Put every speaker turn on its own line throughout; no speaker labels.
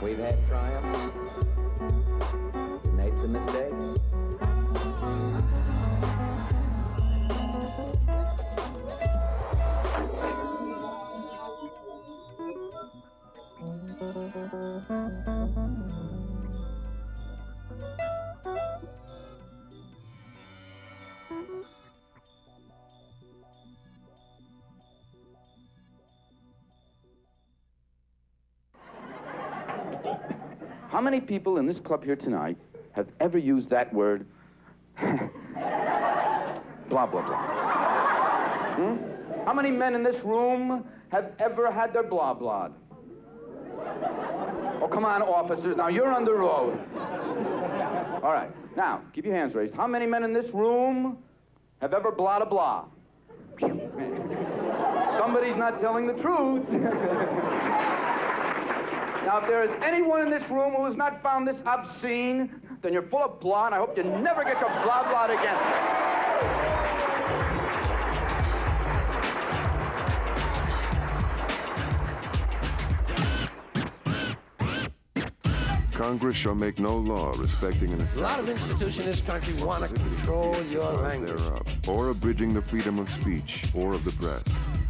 We've had triumphs. We've made some mistakes.
How many people in this club here tonight have ever used that word, blah, blah, blah? How many men in this room have ever had their blah, blah? Oh, come on, officers, now you're on the road. All right, now, keep your hands raised. How many men in this room have ever blah, blah? Somebody's not telling the truth. Now, if there is anyone in this room who has not found this obscene, then you're full of blah, and I hope you never get your blah, blah again.
Congress shall make no law respecting an
A lot of institutions in this country want to control your language.
thereof, or abridging the freedom of speech or of the press.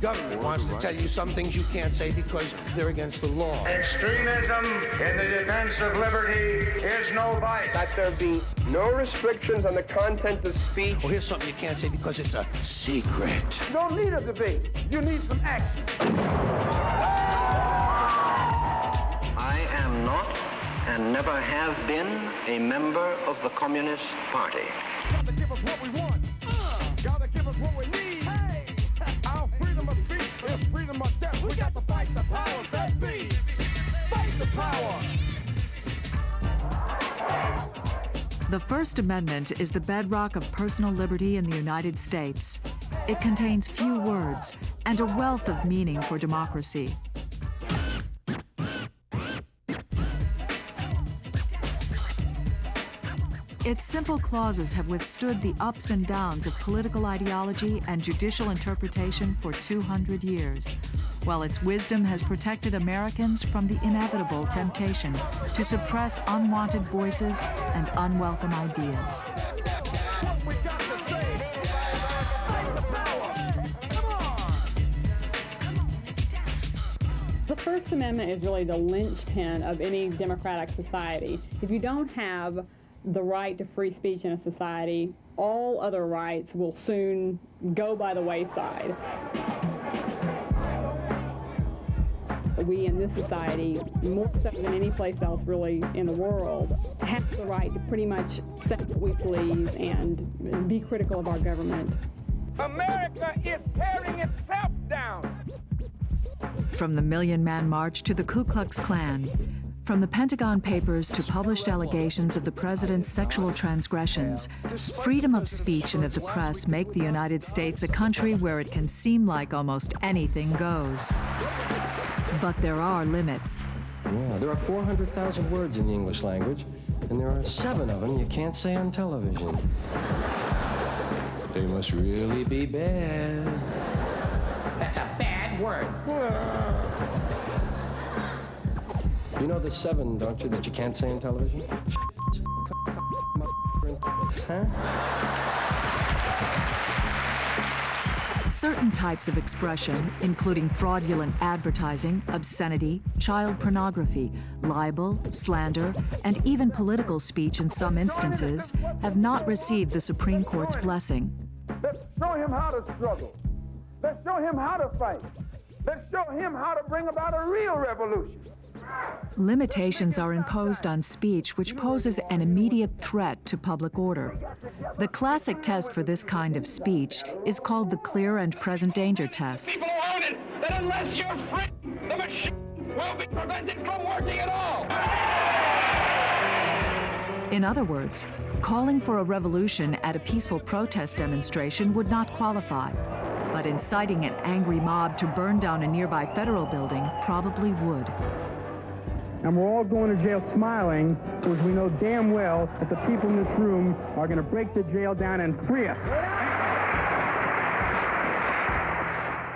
Government wants to tell you some things you can't say because they're against the law.
Extremism in the defense of liberty is no vice.
That there be no restrictions on the content of speech.
Well, here's something you can't say because it's a secret.
You don't need a debate. You need some action.
I am not and never have been a member of the Communist Party.
Gotta give us what we want. Gotta give us what we need. Hey, our freedom of speech is freedom of death. We got to fight the powers that be. Fight the power.
The First Amendment is the bedrock of personal liberty in the United States. It contains few words and a wealth of meaning for democracy. Its simple clauses have withstood the ups and downs of political ideology and judicial interpretation for 200 years, while its wisdom has protected Americans from the inevitable temptation to suppress unwanted voices and unwelcome ideas.
We got to say, fight the power. Come on.
The First Amendment is really the linchpin of any democratic society. If you don't have the right to free speech in a society, all other rights will soon go by the wayside. We in this society, more so than any place else really in the world, have the right to pretty much say what we please and be critical of our government.
America is tearing itself down.
From the Million Man March to the Ku Klux Klan, from the Pentagon Papers to published allegations of the president's sexual transgressions, freedom of speech and of the press make the United States a country where it can seem like almost anything goes. But there are limits.
Yeah, there are 400,000 words in the English language, and there are 7 of them you can't say on television. They must really be bad.
That's a bad word.
You know the 7, don't you, that you can't say on television? Huh?
Certain types of expression, including fraudulent advertising, obscenity, child pornography, libel, slander, and even political speech in some instances, have not received the Supreme Court's blessing.
Let's show him how to struggle. Let's show him how to fight. Let's show him how to bring about a real revolution.
Limitations are imposed on speech which poses an immediate threat to public order. The classic test for this kind of speech is called the clear and present danger test.
People own it, that unless you're free, the machine will be prevented from working at all.
In other words, calling for a revolution at a peaceful protest demonstration would not qualify, but inciting an angry mob to burn down a nearby federal building probably would.
And we're all going to jail smiling because we know damn well that the people in this room are going to break the jail down and free us.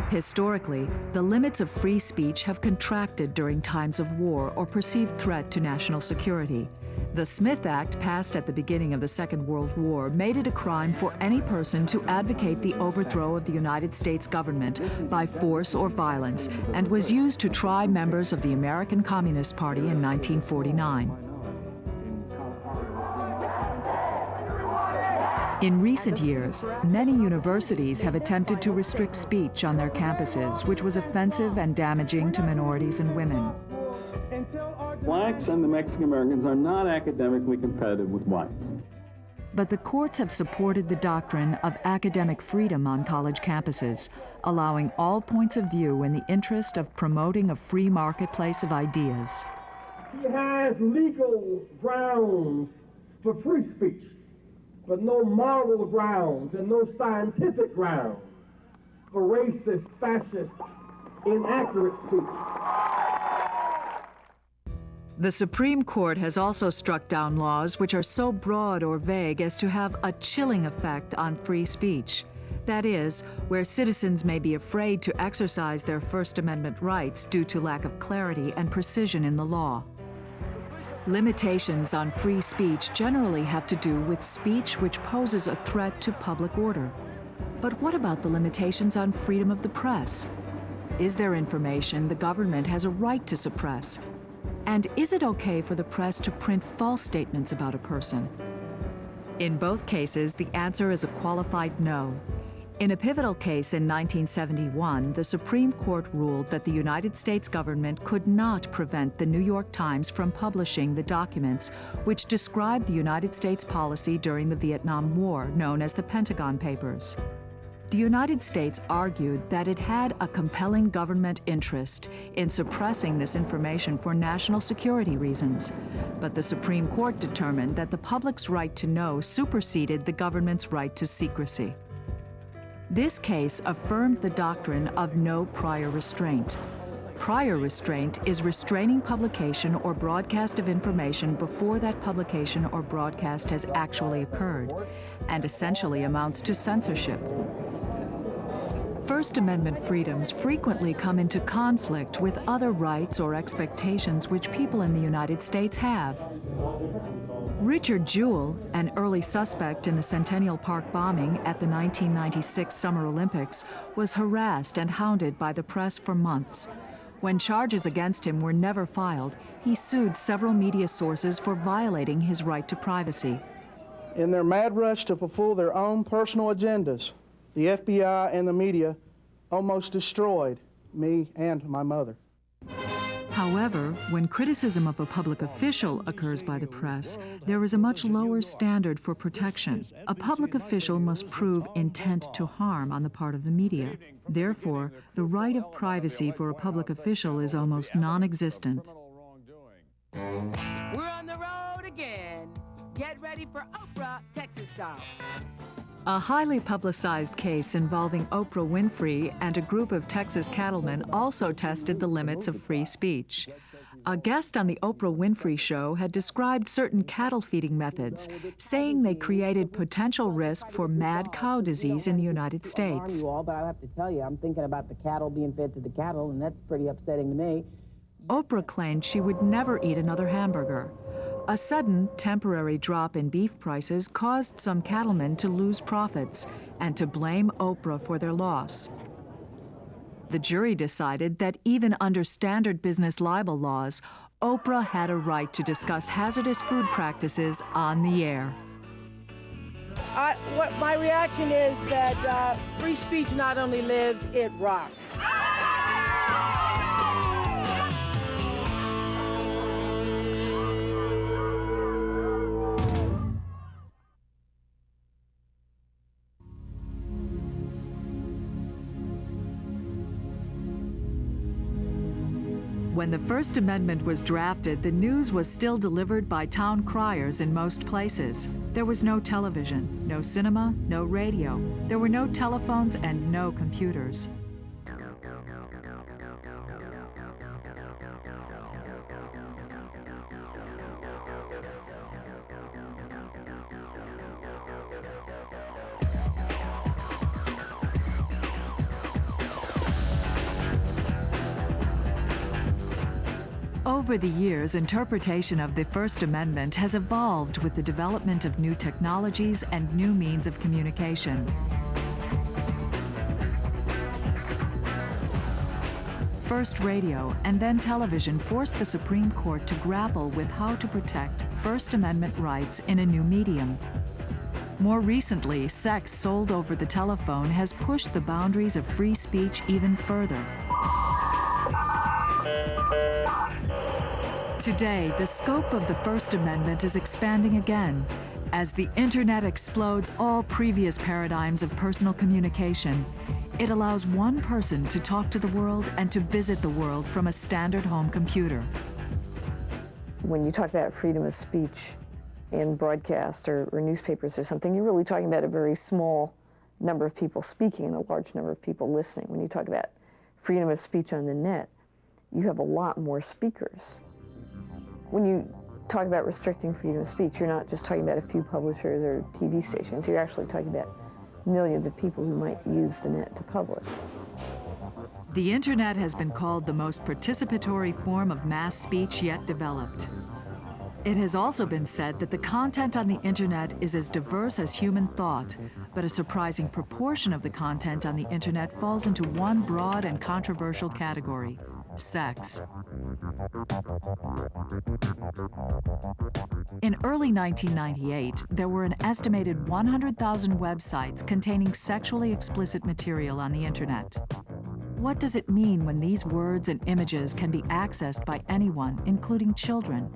Historically, the limits of free speech have contracted during times of war or perceived threat to national security. The Smith Act, passed at the beginning of the Second World War, made it a crime for any person to advocate the overthrow of the United States government by force or violence, and was used to try members of the American Communist Party in 1949. In recent years, many universities have attempted to restrict speech on their campuses, which was offensive and damaging to minorities and women.
Blacks and the Mexican Americans are not academically competitive with whites.
But the courts have supported the doctrine of academic freedom on college campuses, allowing all points of view in the interest of promoting a free marketplace of ideas.
He has legal grounds for free speech, but no moral grounds and no scientific grounds for racist, fascist, inaccurate speech.
The Supreme Court has also struck down laws which are so broad or vague as to have a chilling effect on free speech. That is, where citizens may be afraid to exercise their First Amendment rights due to lack of clarity and precision in the law. Limitations on free speech generally have to do with speech which poses a threat to public order. But what about the limitations on freedom of the press? Is there information the government has a right to suppress? And is it okay for the press to print false statements about a person? In both cases, the answer is a qualified no. In a pivotal case in 1971, the Supreme Court ruled that the United States government could not prevent the New York Times from publishing the documents which described the United States policy during the Vietnam War, known as the Pentagon Papers. The United States argued that it had a compelling government interest in suppressing this information for national security reasons, but the Supreme Court determined that the public's right to know superseded the government's right to secrecy. This case affirmed the doctrine of no prior restraint. Prior restraint is restraining publication or broadcast of information before that publication or broadcast has actually occurred, and essentially amounts to censorship. First Amendment freedoms frequently come into conflict with other rights or expectations which people in the United States have. Richard Jewell, an early suspect in the Centennial Park bombing at the 1996 Summer Olympics, was harassed and hounded by the press for months. When charges against him were never filed, he sued several media sources for violating his right to privacy.
In their mad rush to fulfill their own personal agendas, the FBI and the media almost destroyed me and my mother.
However, when criticism of a public official occurs by the press, there is a much lower standard for protection. A public official must prove intent to harm on the part of the media. Therefore, the right of privacy for a public official is almost non-existent.
We're on the road again. Get ready for Oprah, Texas style.
A highly publicized case involving Oprah Winfrey and a group of Texas cattlemen also tested the limits of free speech. A guest on the Oprah Winfrey Show had described certain cattle feeding methods, saying they created potential risk for mad cow disease in the United States.
But I have to tell you, I'm thinking about the cattle being fed to the cattle, and that's pretty upsetting to me.
Oprah claimed she would never eat another hamburger. A sudden, temporary drop in beef prices caused some cattlemen to lose profits and to blame Oprah for their loss. The jury decided that even under standard business libel laws, Oprah had a right to discuss hazardous food practices on the air.
What my reaction is that free speech not only lives, it rocks.
When the First Amendment was drafted, the news was still delivered by town criers in most places. There was no television, no cinema, no radio. There were no telephones and no computers. Over the years, interpretation of the First Amendment has evolved with the development of new technologies and new means of communication. First radio and then television forced the Supreme Court to grapple with how to protect First Amendment rights in a new medium. More recently, sex sold over the telephone has pushed the boundaries of free speech even further. Today, the scope of the First Amendment is expanding again. As the Internet explodes all previous paradigms of personal communication, it allows one person to talk to the world and to visit the world from a standard home computer.
When you talk about freedom of speech in broadcast or newspapers or something, you're really talking about a very small number of people speaking and a large number of people listening. When you talk about freedom of speech on the net, you have a lot more speakers. When you talk about restricting freedom of speech, you're not just talking about a few publishers or TV stations. You're actually talking about millions of people who might use the net to publish.
The Internet has been called the most participatory form of mass speech yet developed. It has also been said that the content on the Internet is as diverse as human thought, but a surprising proportion of the content on the Internet falls into one broad and controversial category: sex. In early 1998, there were an estimated 100,000 websites containing sexually explicit material on the Internet. What does it mean when these words and images can be accessed by anyone, including children?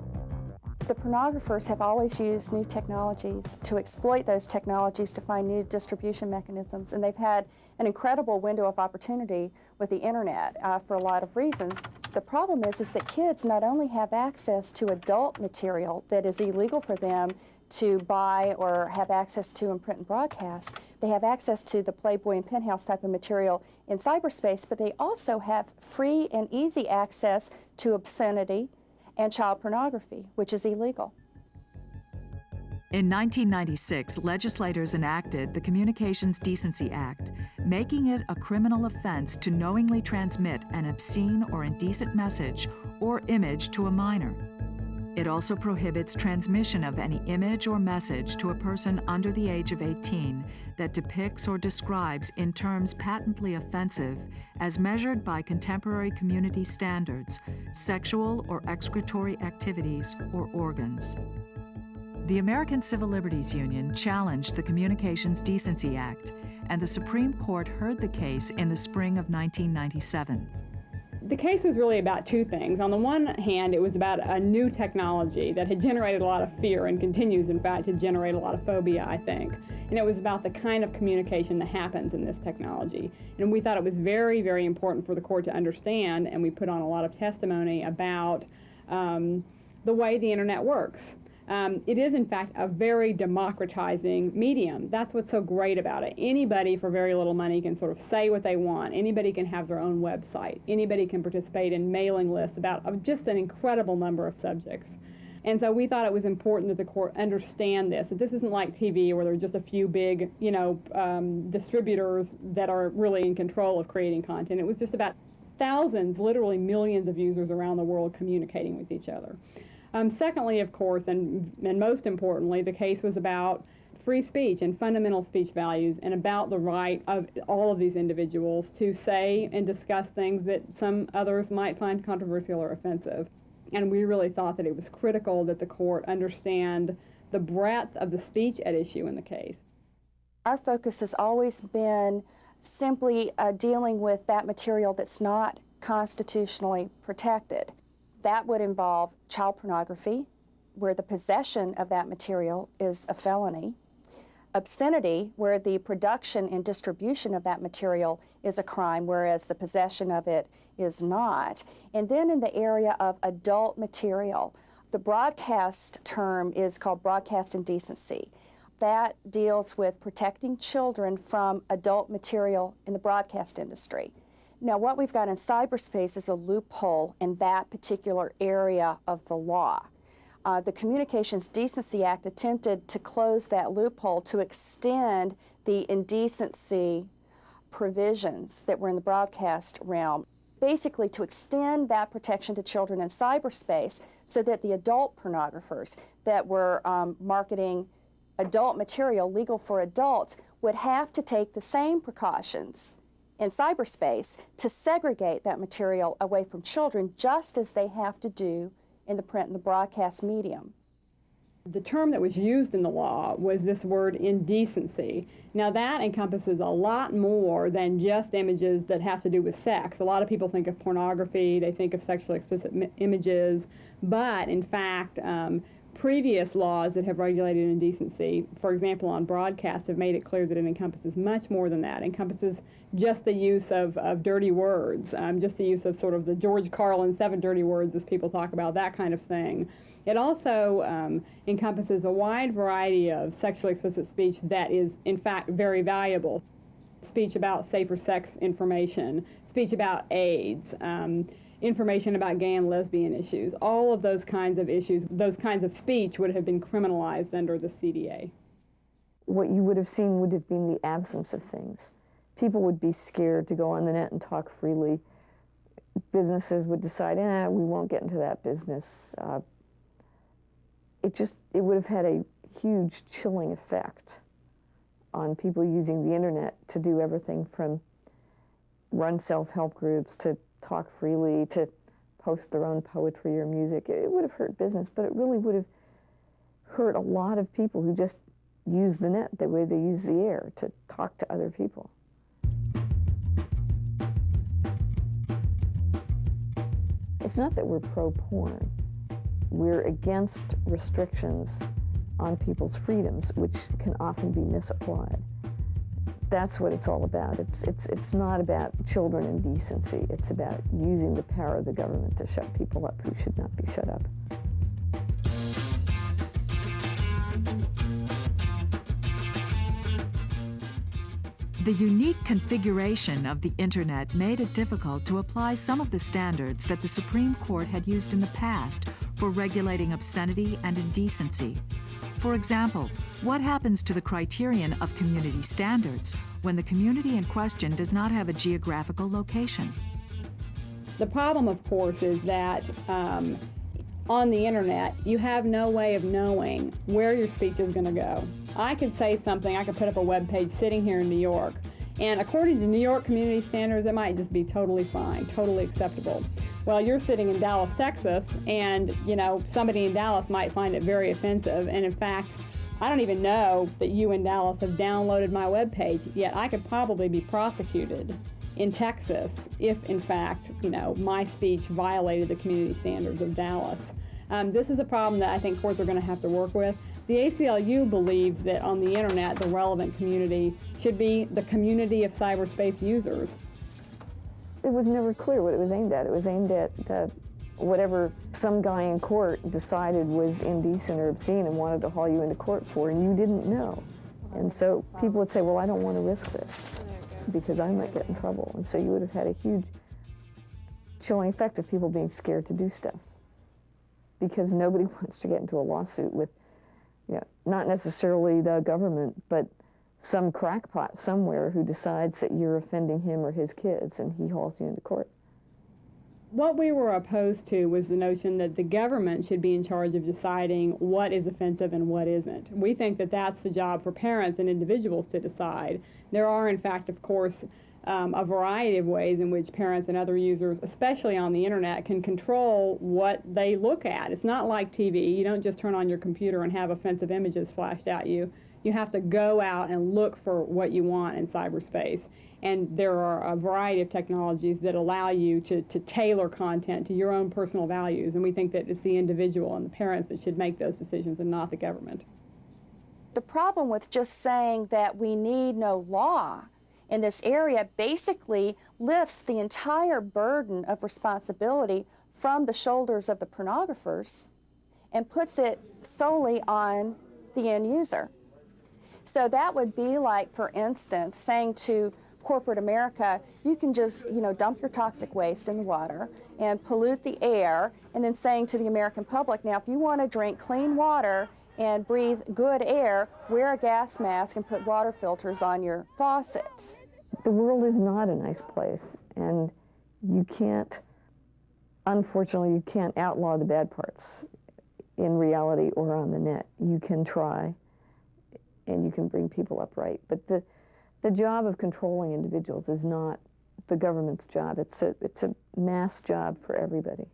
The pornographers have always used new technologies to exploit those technologies to find new distribution mechanisms, and they've had an incredible window of opportunity with the Internet for a lot of reasons. The problem is that kids not only have access to adult material that is illegal for them to buy or have access to in print and broadcast, they have access to the Playboy and Penthouse type of material in cyberspace, but they also have free and easy access to obscenity and child pornography, which is illegal.
In 1996, legislators enacted the Communications Decency Act, making it a criminal offense to knowingly transmit an obscene or indecent message or image to a minor. It also prohibits transmission of any image or message to a person under the age of 18 that depicts or describes in terms patently offensive, as measured by contemporary community standards, sexual or excretory activities or organs. The American Civil Liberties Union challenged the Communications Decency Act, and the Supreme Court heard the case in the spring of 1997.
The case was really about two things. On the one hand, it was about a new technology that had generated a lot of fear and continues, in fact, to generate a lot of phobia, I think. And it was about the kind of communication that happens in this technology. And we thought it was very, very important for the court to understand, and we put on a lot of testimony about the way the Internet works. It is, in fact, a very democratizing medium. That's what's so great about it. Anybody for very little money can sort of say what they want. Anybody can have their own website. Anybody can participate in mailing lists about just an incredible number of subjects. And so we thought it was important that the court understand this, that this isn't like TV where there's just a few big, distributors that are really in control of creating content. It was just about thousands, literally millions of users around the world communicating with each other. Secondly, of course, and most importantly, the case was about free speech and fundamental speech values and about the right of all of these individuals to say and discuss things that some others might find controversial or offensive. And we really thought that it was critical that the court understand the breadth of the speech at issue in the case.
Our focus has always been simply dealing with that material that's not constitutionally protected. That would involve child pornography, where the possession of that material is a felony. Obscenity, where the production and distribution of that material is a crime, whereas the possession of it is not. And then in the area of adult material, the broadcast term is called broadcast indecency. That deals with protecting children from adult material in the broadcast industry. Now, what we've got in cyberspace is a loophole in that particular area of the law. The Communications Decency Act attempted to close that loophole to extend the indecency provisions that were in the broadcast realm. basically to extend that protection to children in cyberspace so that the adult pornographers that were marketing adult material legal for adults would have to take the same precautions in cyberspace to segregate that material away from children, just as they have to do in the print and the broadcast medium.
The term that was used in the law was this word indecency. Now that encompasses a lot more than just images that have to do with sex. A lot of people think of pornography, they think of sexually explicit images, but in fact, previous laws that have regulated indecency, for example on broadcast, have made it clear that it encompasses much more than that. It encompasses just the use of dirty words, just the use of sort of the George Carlin 7 dirty words as people talk about, that kind of thing. It also encompasses a wide variety of sexually explicit speech that is, in fact, very valuable. Speech about safer sex information, speech about AIDS, information about gay and lesbian issues. All of those kinds of issues, those kinds of speech would have been criminalized under the CDA.
What you would have seen would have been the absence of things. People would be scared to go on the net and talk freely. Businesses would decide, we won't get into that business. It would have had a huge chilling effect on people using the internet to do everything from run self-help groups to talk freely to post their own poetry or music. It would have hurt business, but it really would have hurt a lot of people who just use the net the way they use the air to talk to other people. It's not that we're pro-porn. We're against restrictions on people's freedoms, which can often be misapplied. That's what it's all about. It's not about children and decency. It's about using the power of the government to shut people up who should not be shut up.
The unique configuration of the Internet made it difficult to apply some of the standards that the Supreme Court had used in the past for regulating obscenity and indecency. For example, what happens to the criterion of community standards when the community in question does not have a geographical location?
The problem, of course, is that on the internet, you have no way of knowing where your speech is going to go. I could say something, I could put up a web page sitting here in New York, and according to New York community standards, it might just be totally fine, totally acceptable. Well, you're sitting in Dallas, Texas, and somebody in Dallas might find it very offensive, and in fact, I don't even know that you in Dallas have downloaded my web page, yet I could probably be prosecuted in Texas if, in fact, my speech violated the community standards of Dallas. This is a problem that I think courts are going to have to work with. The ACLU believes that on the internet, the relevant community should be the community of cyberspace users.
It was never clear what it was aimed at. It was aimed at whatever some guy in court decided was indecent or obscene and wanted to haul you into court for, and you didn't know. And so people would say, well, I don't want to risk this because I might get in trouble. And so you would have had a huge chilling effect of people being scared to do stuff because nobody wants to get into a lawsuit with, not necessarily the government, but some crackpot somewhere who decides that you're offending him or his kids and he hauls you into court.
What we were opposed to was the notion that the government should be in charge of deciding what is offensive and what isn't. We think that that's the job for parents and individuals to decide. There are, in fact, of course, a variety of ways in which parents and other users, especially on the internet, can control what they look at. It's not like TV. You don't just turn on your computer and have offensive images flashed at you. You have to go out and look for what you want in cyberspace. And there are a variety of technologies that allow you to tailor content to your own personal values. And we think that it's the individual and the parents that should make those decisions and not the government.
The problem with just saying that we need no law in this area basically lifts the entire burden of responsibility from the shoulders of the pornographers and puts it solely on the end user. So that would be like, for instance, saying to corporate America, you can just, dump your toxic waste in the water and pollute the air, and then saying to the American public, now if you want to drink clean water and breathe good air, wear a gas mask and put water filters on your faucets.
The world is not a nice place, and You can't, unfortunately, you can't outlaw the bad parts in reality or on the net. You can try, and you can bring people upright. But the job of controlling individuals is not the government's job. It's a mass job for everybody.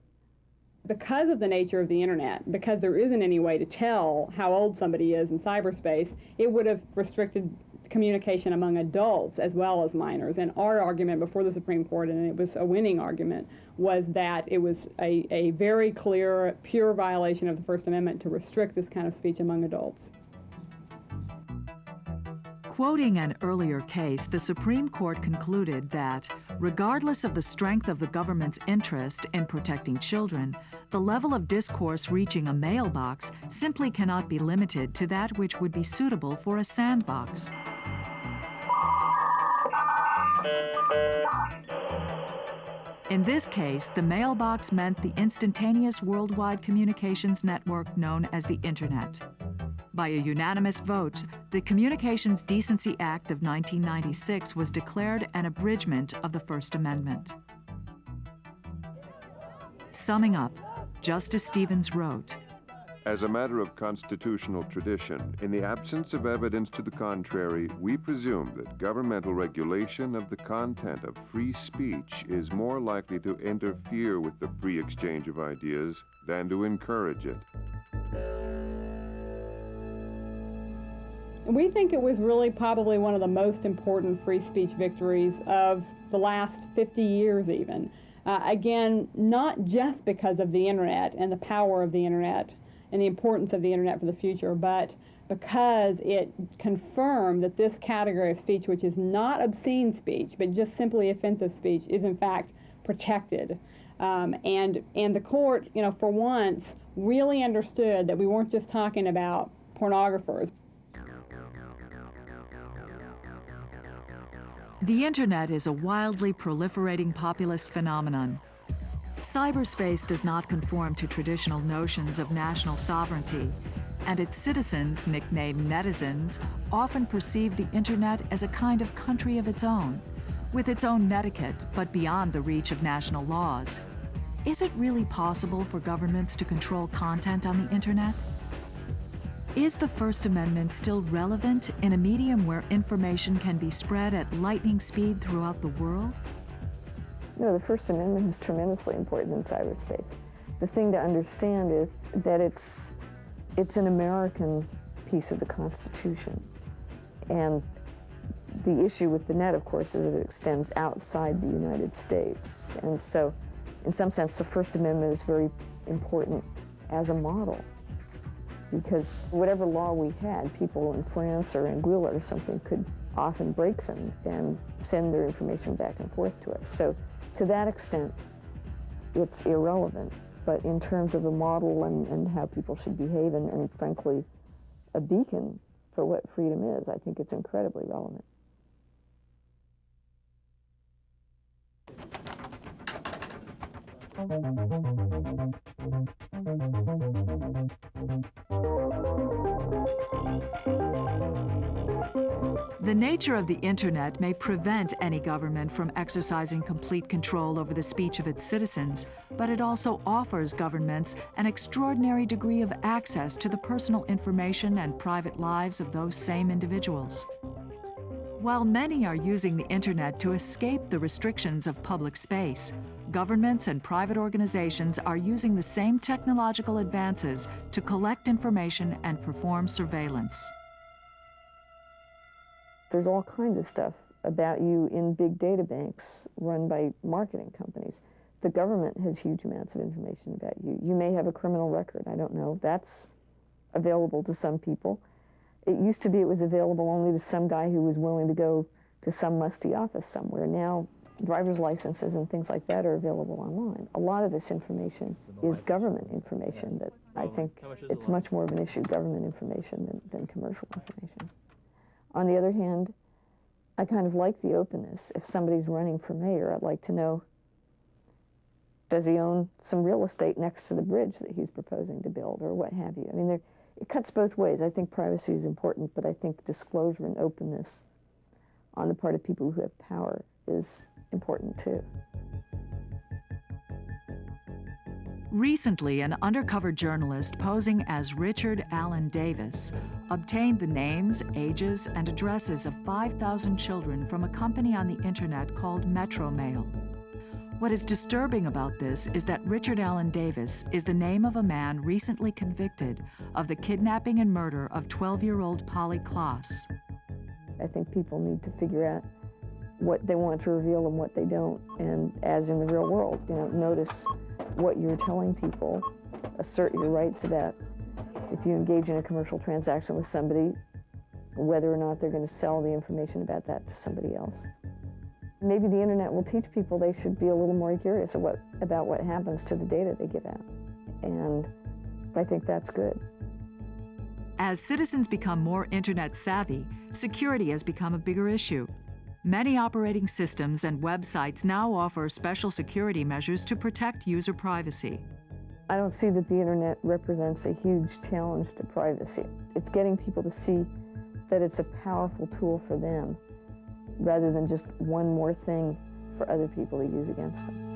Because of the nature of the internet, because there isn't any way to tell how old somebody is in cyberspace, it would have restricted communication among adults as well as minors. And our argument before the Supreme Court, and it was a winning argument, was that it was a very clear, pure violation of the First Amendment to restrict this kind of speech among adults.
Quoting an earlier case, the Supreme Court concluded that, regardless of the strength of the government's interest in protecting children, the level of discourse reaching a mailbox simply cannot be limited to that which would be suitable for a sandbox. In this case, the mailbox meant the instantaneous worldwide communications network known as the Internet. By a unanimous vote, the Communications Decency Act of 1996 was declared an abridgment of the First Amendment. Summing up, Justice Stevens wrote,
As a matter of constitutional tradition, in the absence of evidence to the contrary, we presume that governmental regulation of the content of free speech is more likely to interfere with the free exchange of ideas than to encourage it.
We think it was really probably one of the most important free speech victories of the last 50 years even. Again, not just because of the internet and the power of the internet and the importance of the internet for the future, but because it confirmed that this category of speech, which is not obscene speech, but just simply offensive speech, is in fact protected. And the court, for once, really understood that we weren't just talking about pornographers.
The Internet is a wildly proliferating populist phenomenon. Cyberspace does not conform to traditional notions of national sovereignty, and its citizens, nicknamed netizens, often perceive the Internet as a kind of country of its own, with its own netiquette, but beyond the reach of national laws. Is it really possible for governments to control content on the Internet? Is the First Amendment still relevant in a medium where information can be spread at lightning speed throughout the world?
No, the First Amendment is tremendously important in cyberspace. The thing to understand is that it's an American piece of the Constitution. And the issue with the net, of course, is that it extends outside the United States. And so, in some sense, the First Amendment is very important as a model. Because whatever law we had, people in France or Anguilla or something could often break them and send their information back and forth to us. So to that extent, it's irrelevant. But in terms of a model and how people should behave and frankly, a beacon for what freedom is, I think it's incredibly relevant.
The nature of the Internet may prevent any government from exercising complete control over the speech of its citizens, but it also offers governments an extraordinary degree of access to the personal information and private lives of those same individuals. While many are using the Internet to escape the restrictions of public space, governments and private organizations are using the same technological advances to collect information and perform surveillance.
There's all kinds of stuff about you in big data banks run by marketing companies. The government has huge amounts of information about you. You may have a criminal record, I don't know. That's available to some people. It used to be it was available only to some guy who was willing to go to some musty office somewhere. Now, driver's licenses and things like that are available online. A lot of this information is government information that I think it's much more of an issue, government information, than commercial information. On the other hand, I kind of like the openness. If somebody's running for mayor, I'd like to know, does he own some real estate next to the bridge that he's proposing to build or what have you? I mean, it cuts both ways. I think privacy is important, but I think disclosure and openness on the part of people who have power is important too.
Recently, an undercover journalist posing as Richard Allen Davis obtained the names, ages, and addresses of 5,000 children from a company on the internet called Metromail. What is disturbing about this is that Richard Allen Davis is the name of a man recently convicted of the kidnapping and murder of 12-year-old Polly Klaas.
I think people need to figure out what they want to reveal and what they don't. And as in the real world, notice what you're telling people, assert your rights about if you engage in a commercial transaction with somebody, whether or not they're going to sell the information about that to somebody else. Maybe the internet will teach people they should be a little more curious about what happens to the data they give out. And I think that's good.
As citizens become more internet savvy, security has become a bigger issue. Many operating systems and websites now offer special security measures to protect user privacy.
I don't see that the internet represents a huge challenge to privacy. It's getting people to see that it's a powerful tool for them, rather than just one more thing for other people to use against them.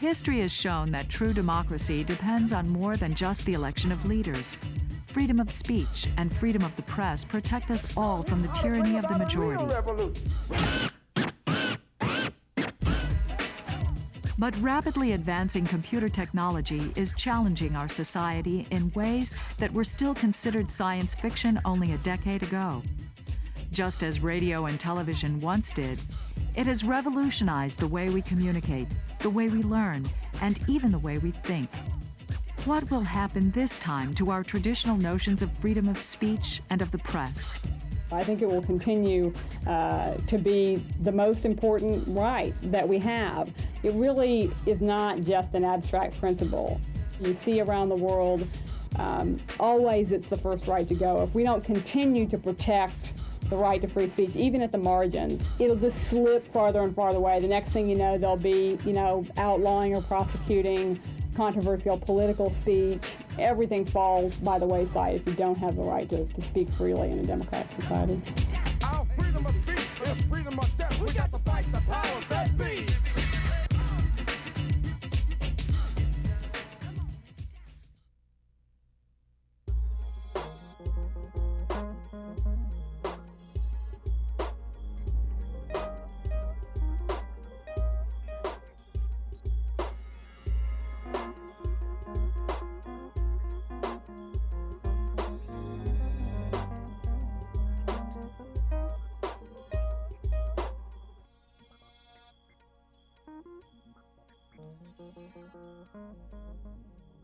History has shown that true democracy depends on more than just the election of leaders. Freedom of speech and freedom of the press protect us all from the tyranny of the majority. But rapidly advancing computer technology is challenging our society in ways that were still considered science fiction only a decade ago. Just as radio and television once did, it has revolutionized the way we communicate, the way we learn, and even the way we think. What will happen this time to our traditional notions of freedom of speech and of the press?
I think it will continue to be the most important right that we have. It really is not just an abstract principle. You see around the world, always it's the first right to go. If we don't continue to protect the right to free speech, even at the margins, it'll just slip farther and farther away. The next thing you know, they'll be, outlawing or prosecuting controversial political speech. Everything falls by the wayside if you don't have the right to speak freely in a democratic society.